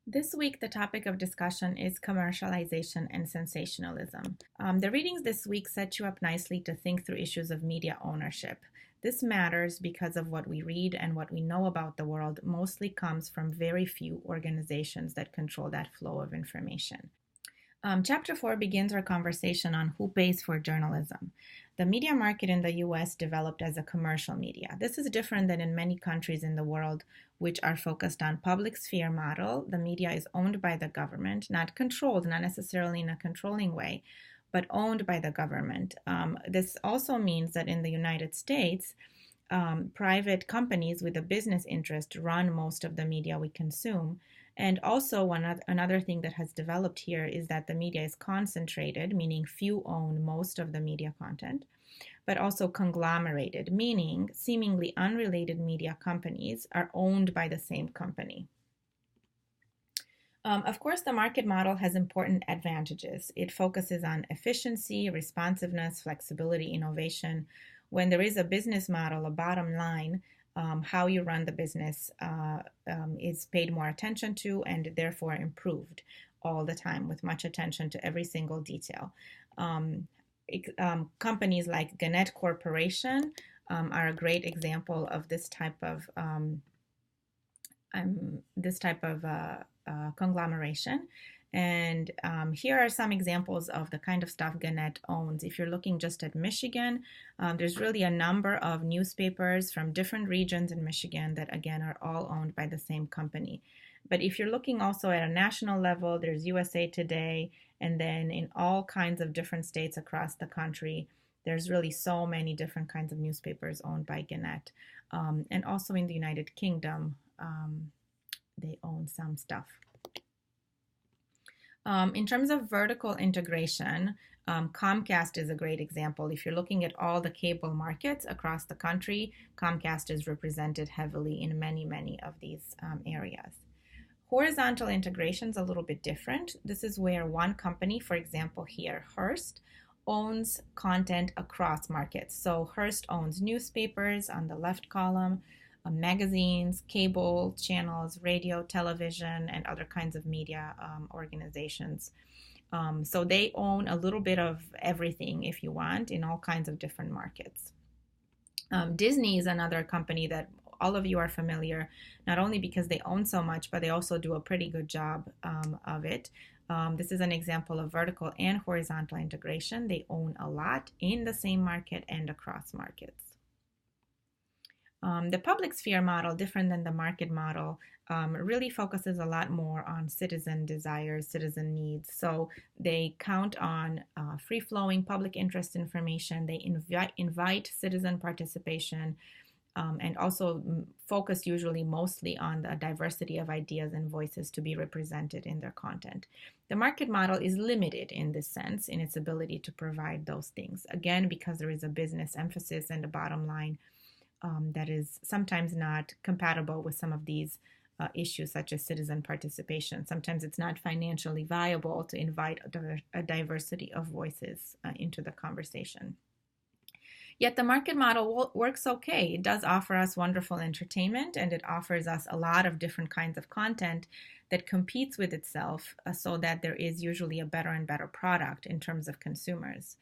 This week, the topic of discussion is commercialization and sensationalism. The readings this week set you up nicely to think through issues of media ownership. This matters because of what we read and what we know about the world mostly comes from very few organizations that control that flow of information. Chapter 4 begins our conversation on who pays for journalism. The media market in the US developed as a commercial media. This is different than in many countries in the world which are focused on public sphere model. The media is owned by the government, not controlled, not necessarily in a controlling way, but owned by the government. This also means that in the United States, private companies with a business interest run most of the media we consume. And also, another thing that has developed here is that the media is concentrated, meaning few own most of the media content, but also conglomerated, meaning seemingly unrelated media companies are owned by the same company. Of course, the market model has important advantages. It focuses on efficiency, responsiveness, flexibility, innovation. When there is a business model, a bottom line, how you run the business is paid more attention to and therefore improved all the time with much attention to every single detail. Companies like Gannett Corporation are a great example of this type of conglomeration. And here are some examples of the kind of stuff Gannett owns. If you're looking just at Michigan, there's really a number of newspapers from different regions in Michigan that, again, are all owned by the same company. But if you're looking also at a national level, there's USA Today, and then in all kinds of different states across the country, there's really so many different kinds of newspapers owned by Gannett. And also in the United Kingdom, they own some stuff. In terms of vertical integration, Comcast is a great example. If you're looking at all the cable markets across the country, Comcast is represented heavily in many, many of these areas. Horizontal integration is a little bit different. This is where one company, for example here, Hearst, owns content across markets. So Hearst owns newspapers on the left column, magazines, cable channels, radio, television, and other kinds of media organizations. So they own a little bit of everything, if you want, in all kinds of different markets. Disney is another company that all of you are familiar, not only because they own so much, but they also do a pretty good job of it. This is an example of vertical and horizontal integration. They own a lot in the same market and across markets. The public sphere model, different than the market model, really focuses a lot more on citizen desires, citizen needs. So they count on free-flowing public interest information. They invite citizen participation and also focus usually mostly on the diversity of ideas and voices to be represented in their content. The market model is limited in this sense in its ability to provide those things. Again, because there is a business emphasis and a bottom line that is sometimes not compatible with some of these issues such as citizen participation. Sometimes it's not financially viable to invite a diversity of voices into the conversation. Yet the market model works okay. It does offer us wonderful entertainment, and it offers us a lot of different kinds of content that competes with itself so that there is usually a better and better product in terms of consumers.